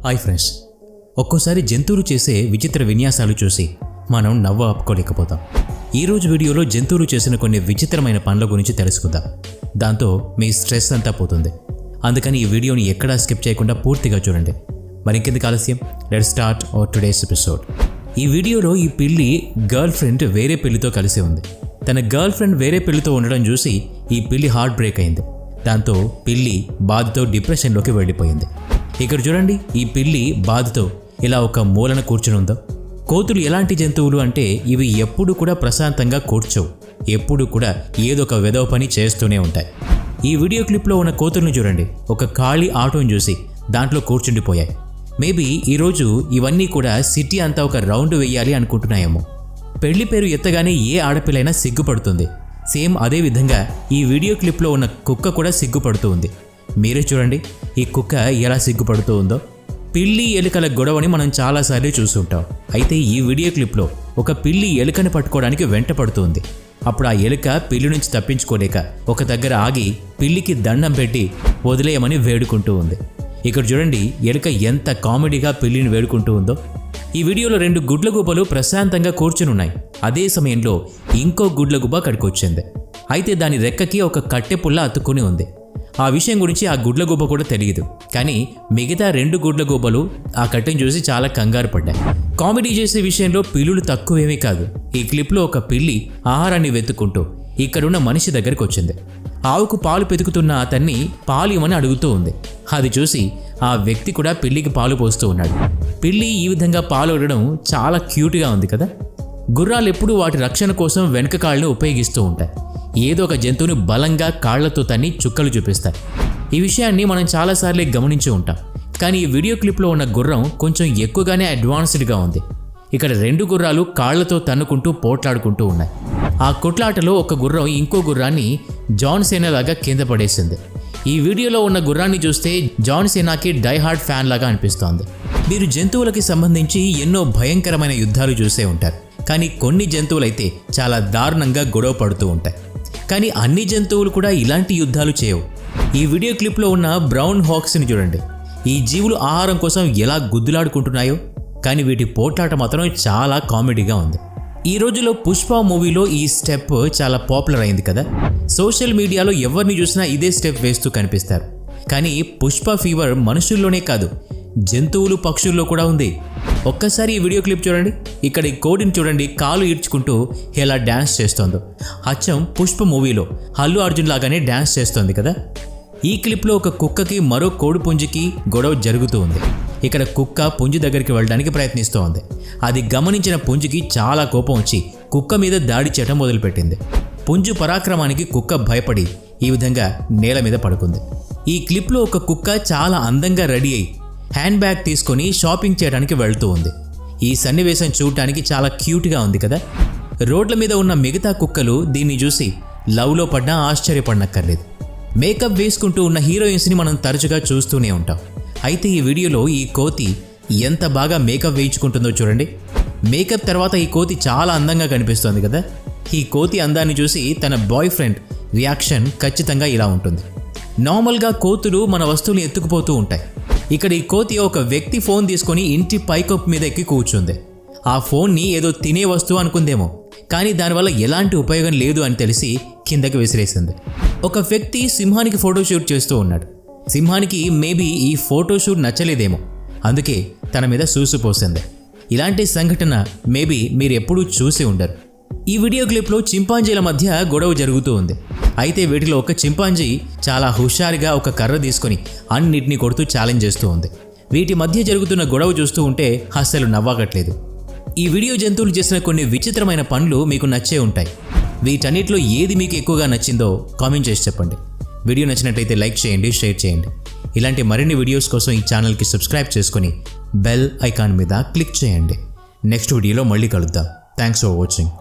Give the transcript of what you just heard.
Hi friends, ఒక్కోసారి జంతువులు చేసే విచిత్ర విన్యాసాలు చూసి మనం నవ్వు ఆపుకోలేకపోతాం. ఈరోజు వీడియోలో జంతువులు చేసిన కొన్ని విచిత్రమైన పనుల గురించి తెలుసుకుందాం. దాంతో మీ స్ట్రెస్ అంతా పోతుంది. అందుకని ఈ వీడియోని ఎక్కడా స్కిప్ చేయకుండా పూర్తిగా చూడండి. మరింకెందుకు ఆలస్యం, let's start our today's episode. ఈ వీడియోలో ఈ పిల్లి గర్ల్ ఫ్రెండ్ వేరే పిల్లితో కలిసి ఉంది. తన గర్ల్ ఫ్రెండ్ వేరే పిల్లితో ఉండడం చూసి ఈ పిల్లి హార్ట్ బ్రేక్ అయింది. దాంతో పిల్లి బాధతో డిప్రెషన్లోకి వెళ్ళిపోయింది. ఇక్కడ చూడండి, ఈ పిల్లి బాధతో ఇలా ఒక మూలన కూర్చుని ఉందో. కోతులు ఎలాంటి జంతువులు అంటే ఇవి ఎప్పుడు కూడా ప్రశాంతంగా కూర్చోవు. ఎప్పుడు కూడా ఏదో ఒక వెధవ పని చేస్తూనే ఉంటాయి. ఈ వీడియో క్లిప్లో ఉన్న కోతులను చూడండి, ఒక ఖాళీ ఆటోని చూసి దాంట్లో కూర్చుండిపోయాయి. మేబీ ఈరోజు ఇవన్నీ కూడా సిటీ అంతా ఒక రౌండ్ వేయాలి అనుకుంటున్నాయేమో. పెళ్లి పేరు ఎత్తగానే ఏ ఆడపిల్లైనా సిగ్గుపడుతుంది. సేమ్ అదే విధంగా ఈ వీడియో క్లిప్లో ఉన్న కుక్క కూడా సిగ్గుపడుతూ ఉంది. మీరే చూడండి ఈ కుక్క ఎలా సిగ్గుపడుతూ ఉందో. పిల్లి ఎలుకల గొడవని మనం చాలాసార్లు చూస్తుంటాం. అయితే ఈ వీడియో క్లిప్లో ఒక పిల్లి ఎలుకని పట్టుకోవడానికి వెంట పడుతుంది. అప్పుడు ఆ ఎలుక పిల్లి నుంచి తప్పించుకోలేక ఒక దగ్గర ఆగి పిల్లికి దండం పెట్టి వదిలేయమని వేడుకుంటూ ఉంది. ఇక్కడ చూడండి ఎలుక ఎంత కామెడీగా పిల్లిని వేడుకుంటూ ఉందో. ఈ వీడియోలో 2 గుడ్లగూబలు ప్రశాంతంగా కూర్చునున్నాయి. అదే సమయంలో ఇంకో గుడ్లగూబ అక్కడికి వచ్చింది. అయితే దాని రెక్కకి ఒక కట్టె పుల్ల అతుక్కుని ఉంది. ఆ విషయం గురించి ఆ గుడ్లగూబ కూడా తెలియదు. కానీ మిగతా 2 గుడ్లగూబలు ఆ కట్టెను చూసి చాలా కంగారు పడ్డాయి. కామెడీ చేసే విషయంలో పిల్లులు తక్కువేమీ కాదు. ఈ క్లిప్లో ఒక పిల్లి ఆహారాన్ని వెతుక్కుంటూ ఇక్కడున్న మనిషి దగ్గరికి వచ్చింది. ఆవుకు పాలు పెతుకుతున్న అతన్ని పాలు ఇవ్వమని అడుగుతూ ఉంది. అది చూసి ఆ వ్యక్తి కూడా పిల్లికి పాలు పోస్తూ ఉన్నాడు. పిల్లి ఈ విధంగా పాలు ఇవ్వడం చాలా క్యూట్గా ఉంది కదా. గుర్రాలు ఎప్పుడూ వాటి రక్షణ కోసం వెనక కాళ్ళను ఉపయోగిస్తూ ఉంటాయి. ఏదో ఒక జంతువుని బలంగా కాళ్లతో తన్ని చుక్కలు చూపిస్తాయి. ఈ విషయాన్ని మనం చాలాసార్లు గమనించి ఉంటాం. కానీ ఈ వీడియో క్లిప్లో ఉన్న గుర్రం కొంచెం ఎక్కువగానే అడ్వాన్స్డ్గా ఉంది. ఇక్కడ 2 గుర్రాలు కాళ్లతో తన్నుకుంటూ పోట్లాడుకుంటూ ఉన్నాయి. ఆ కొట్లాటలో ఒక గుర్రం ఇంకో గుర్రాన్ని జాన్ సీనా లాగా కింద పడేసింది. ఈ వీడియోలో ఉన్న గుర్రాన్ని చూస్తే జాన్ సీనాకి డైహార్డ్ ఫ్యాన్ లాగా అనిపిస్తోంది. మీరు జంతువులకి సంబంధించి ఎన్నో భయంకరమైన యుద్ధాలు చూసే ఉంటారు. కానీ కొన్ని జంతువులైతే చాలా దారుణంగా గొడవ పడుతూ ఉంటాయి. కానీ అన్ని జంతువులు కూడా ఇలాంటి యుద్ధాలు చేయవు. ఈ వీడియో క్లిప్లో ఉన్న బ్రౌన్ హాక్స్ని చూడండి. ఈ జీవులు ఆహారం కోసం ఎలా గుద్దులాడుకుంటున్నాయో. కానీ వీటి పోట్లాట మాత్రం చాలా కామెడీగా ఉంది. ఈ రోజులో పుష్ప మూవీలో ఈ స్టెప్ చాలా పాపులర్ అయింది కదా. సోషల్ మీడియాలో ఎవరిని చూసినా ఇదే స్టెప్ వేస్తూ కనిపిస్తారు. కానీ పుష్ప ఫీవర్ మనుషుల్లోనే కాదు, జంతువులు పక్షుల్లో కూడా ఉంది. ఒక్కసారి ఈ వీడియో క్లిప్ చూడండి. ఇక్కడ ఈ కోడిని చూడండి, కాలు ఈడ్చుకుంటూ ఎలా డ్యాన్స్ చేస్తోందో. అచ్చం పుష్ప మూవీలో అల్లు అర్జున్ లాగానే డ్యాన్స్ చేస్తోంది కదా. ఈ క్లిప్లో ఒక కుక్కకి మరో కోడి పుంజుకి గొడవ జరుగుతూ ఉంది. ఇక్కడ కుక్క పుంజు దగ్గరికి వెళ్ళడానికి ప్రయత్నిస్తూ ఉంది. అది గమనించిన పుంజుకి చాలా కోపం వచ్చి కుక్క మీద దాడి చేయడం మొదలుపెట్టింది. పుంజు పరాక్రమానికి కుక్క భయపడి ఈ విధంగా నేల మీద పడుకుంది. ఈ క్లిప్లో ఒక కుక్క చాలా అందంగా రెడీ అయి హ్యాండ్ బ్యాగ్ తీసుకొని షాపింగ్ చేయడానికి వెళ్తూ ఉంది. ఈ సన్నివేశం చూడటానికి చాలా క్యూట్గా ఉంది కదా. రోడ్ల మీద ఉన్న మిగతా కుక్కలు దీన్ని చూసి లవ్లో పడ్డా ఆశ్చర్యపడనక్కర్లేదు. మేకప్ వేసుకుంటూ ఉన్న హీరోయిన్స్ని మనం తరచుగా చూస్తూనే ఉంటాం. అయితే ఈ వీడియోలో ఈ కోతి ఎంత బాగా మేకప్ వేయించుకుంటుందో చూడండి. మేకప్ తర్వాత ఈ కోతి చాలా అందంగా కనిపిస్తోంది కదా. ఈ కోతి అందాన్ని చూసి తన బాయ్ ఫ్రెండ్ రియాక్షన్ ఖచ్చితంగా ఇలా ఉంటుంది. నార్మల్గా కోతులు మన వస్తువులు ఎత్తుకుపోతూ ఉంటాయి. ఇక్కడ ఈ కోతి ఒక వ్యక్తి ఫోన్ తీసుకొని ఇంటి పైకప్పు మీద ఎక్కి కూర్చుంది. ఆ ఫోన్ని ఏదో తినే వస్తువు అనుకుందేమో, కానీ దానివల్ల ఎలాంటి ఉపయోగం లేదు అని తెలిసి కిందకి విసిరేసింది. ఒక వ్యక్తి సింహానికి ఫోటోషూట్ చేస్తూ ఉన్నాడు. సింహానికి మేబీ ఈ ఫోటోషూట్ నచ్చలేదేమో, అందుకే తన మీద సూసిపోసింది. ఇలాంటి సంఘటన మేబీ మీరు ఎప్పుడూ చూసి ఉండరు. ఈ వీడియో క్లిప్లో చింపాంజీల మధ్య గొడవ జరుగుతూ ఉంది. అయితే వీటిలో ఒక చింపాంజీ చాలా హుషారుగా ఒక కర్ర తీసుకొని అన్నిటినీ కొడుతూ ఛాలెంజ్ చేస్తూ ఉంది. వీటి మధ్య జరుగుతున్న గొడవ చూస్తూ ఉంటే అస్సలు నవ్వాగట్లేదు. ఈ వీడియో జంతువులు చేసిన కొన్ని విచిత్రమైన పనులు మీకు నచ్చే ఉంటాయి. వీటన్నిటిలో ఏది మీకు ఎక్కువగా నచ్చిందో కామెంట్ చేసి చెప్పండి. వీడియో నచ్చినట్లయితే లైక్ చేయండి, షేర్ చేయండి. ఇలాంటి మరిన్ని వీడియోస్ కోసం ఈ ఛానల్కి సబ్స్క్రైబ్ చేసుకొని బెల్ ఐకాన్ మీద క్లిక్ చేయండి. నెక్స్ట్ వీడియోలో మళ్ళీ కలుద్దాం. Thanks for watching.